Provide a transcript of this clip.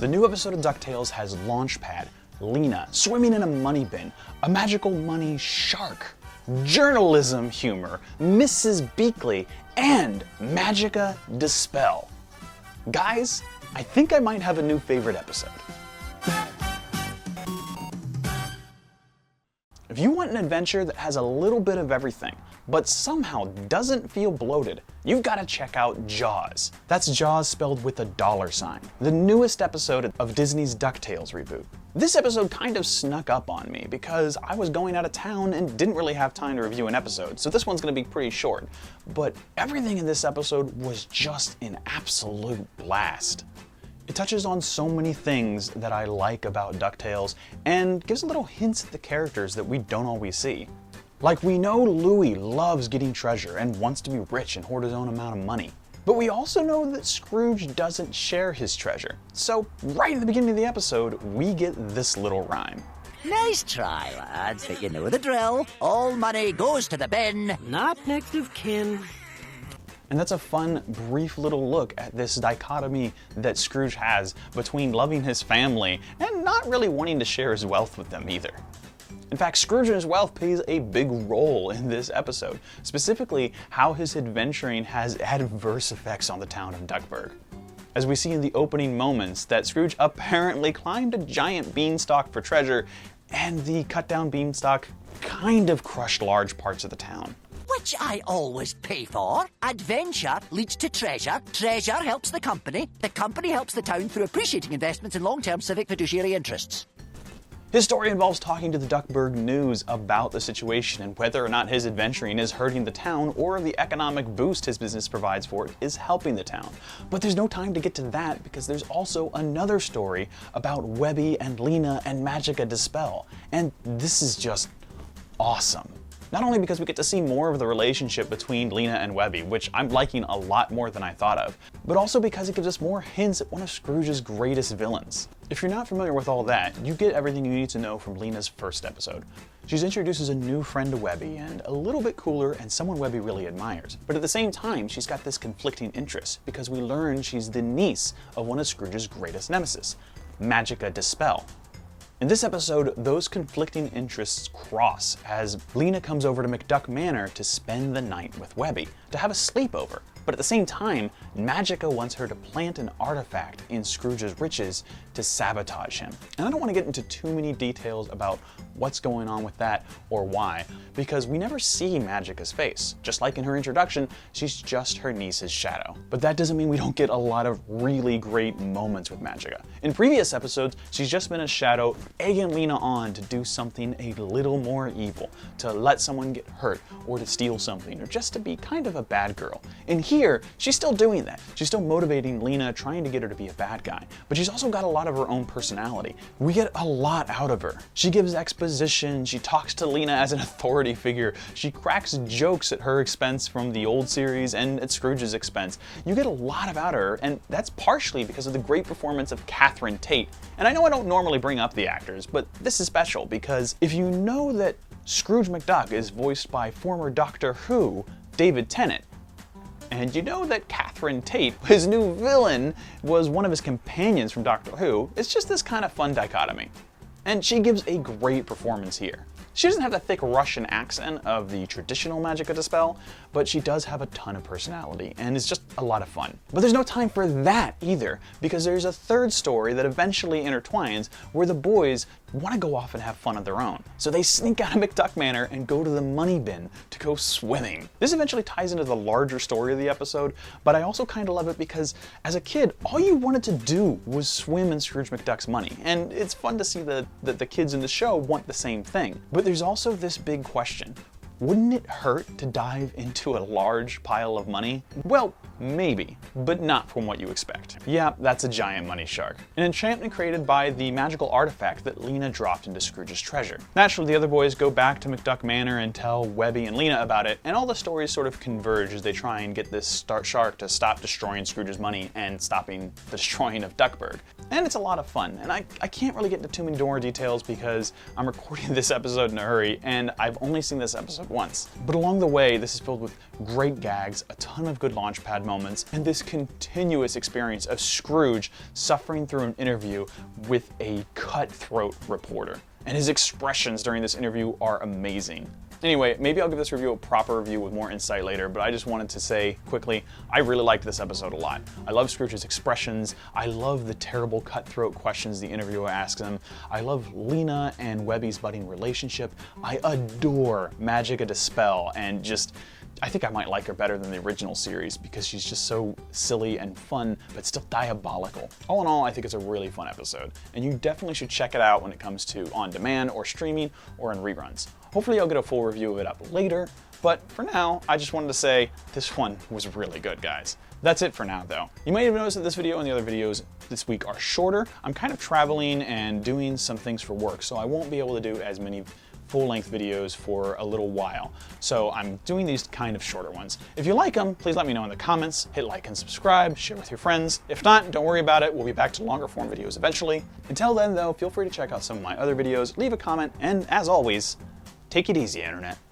The new episode of DuckTales has Launchpad, Lena swimming in a money bin, a magical money shark, journalism humor, Mrs. Beakley, and Magica Dispel. Guys, I think I might have a new favorite episode. If you want an adventure that has a little bit of everything, but somehow doesn't feel bloated, you've got to check out Jaws. That's Jaws spelled with a $, the newest episode of Disney's DuckTales reboot. This episode kind of snuck up on me because I was going out of town and didn't really have time to review an episode, so this one's going to be pretty short. But everything in this episode was just an absolute blast. It touches on so many things that I like about DuckTales and gives little hints at the characters that we don't always see. Like, we know Louie loves getting treasure and wants to be rich and hoard his own amount of money. But we also know that Scrooge doesn't share his treasure. So right at the beginning of the episode, we get this little rhyme. Nice try, lads, but you know the drill. All money goes to the bin. Not next of kin. And that's a fun, brief little look at this dichotomy that Scrooge has between loving his family and not really wanting to share his wealth with them either. In fact, Scrooge and his wealth plays a big role in this episode, specifically how his adventuring has adverse effects on the town of Duckburg. As we see in the opening moments that Scrooge apparently climbed a giant beanstalk for treasure, and the cut down beanstalk kind of crushed large parts of the town. Which I always pay for. Adventure leads to treasure. Treasure helps the company helps the town through appreciating investments in long-term civic fiduciary interests. His story involves talking to the Duckburg News about the situation and whether or not his adventuring is hurting the town or the economic boost his business provides for it is helping the town. But there's no time to get to that because there's also another story about Webby and Lena and Magica Dispel. And this is just awesome. Not only because we get to see more of the relationship between Lena and Webby, which I'm liking a lot more than I thought of, but also because it gives us more hints at one of Scrooge's greatest villains. If you're not familiar with all that, you get everything you need to know from Lena's first episode. She introduces a new friend to Webby and a little bit cooler and someone Webby really admires. But at the same time, she's got this conflicting interest because we learn she's the niece of one of Scrooge's greatest nemesis, Magica Dispel. In this episode, those conflicting interests cross as Lena comes over to McDuck Manor to spend the night with Webby, to have a sleepover. But at the same time, Magica wants her to plant an artifact in Scrooge's riches to sabotage him. And I don't want to get into too many details about what's going on with that or why, because we never see Magica's face. Just like in her introduction, she's just her niece's shadow. But that doesn't mean we don't get a lot of really great moments with Magica. In previous episodes, she's just been a shadow, egging Lena on to do something a little more evil, to let someone get hurt, or to steal something, or just to be kind of a bad girl. And here, she's still doing that. She's still motivating Lena, trying to get her to be a bad guy. But she's also got a lot of her own personality. We get a lot out of her. She gives exposition, she talks to Lena as an authority figure, she cracks jokes at her expense from the old series and at Scrooge's expense. You get a lot about her, and that's partially because of the great performance of Catherine Tate. And I know I don't normally bring up the actors, but this is special because if you know that Scrooge McDuck is voiced by former Doctor Who, David Tennant, and you know that Catherine Tate, his new villain, was one of his companions from Doctor Who, it's just this kind of fun dichotomy. And she gives a great performance here. She doesn't have the thick Russian accent of the traditional Magica Dispel, but she does have a ton of personality, and it's just a lot of fun. But there's no time for that either, because there's a third story that eventually intertwines where the boys want to go off and have fun of their own. So they sneak out of McDuck Manor and go to the money bin to go swimming. This eventually ties into the larger story of the episode, but I also kind of love it because as a kid, all you wanted to do was swim in Scrooge McDuck's money. And it's fun to see that the kids in the show want the same thing. But there's also this big question. Wouldn't it hurt to dive into a large pile of money? Well, maybe, but not from what you expect. Yeah, that's a giant money shark. An enchantment created by the magical artifact that Lena dropped into Scrooge's treasure. Naturally, the other boys go back to McDuck Manor and tell Webby and Lena about it, and all the stories sort of converge as they try and get this shark to stop destroying Scrooge's money and stopping the destroying of Duckburg. And it's a lot of fun, and I can't really get into too many more details because I'm recording this episode in a hurry, and I've only seen this episode at once. But along the way, this is filled with great gags, a ton of good launchpad moments, and this continuous experience of Scrooge suffering through an interview with a cutthroat reporter. And his expressions during this interview are amazing. Anyway, maybe I'll give this review a proper review with more insight later, but I just wanted to say quickly, I really liked this episode a lot. I love Scrooge's expressions. I love the terrible cutthroat questions the interviewer asks him. I love Lena and Webby's budding relationship. I adore Magica Dispel, and I think I might like her better than the original series because she's just so silly and fun, but still diabolical. All in all, I think it's a really fun episode, and you definitely should check it out when it comes to on demand or streaming or in reruns. Hopefully I'll get a full review of it up later, but for now, I just wanted to say this one was really good, guys. That's it for now, though. You might have noticed that this video and the other videos this week are shorter. I'm kind of traveling and doing some things for work, so I won't be able to do as many full-length videos for a little while. So I'm doing these kind of shorter ones. If you like them, please let me know in the comments. Hit like and subscribe, share with your friends. If not, don't worry about it. We'll be back to longer form videos eventually. Until then, though, feel free to check out some of my other videos, leave a comment, and as always, take it easy, Internet.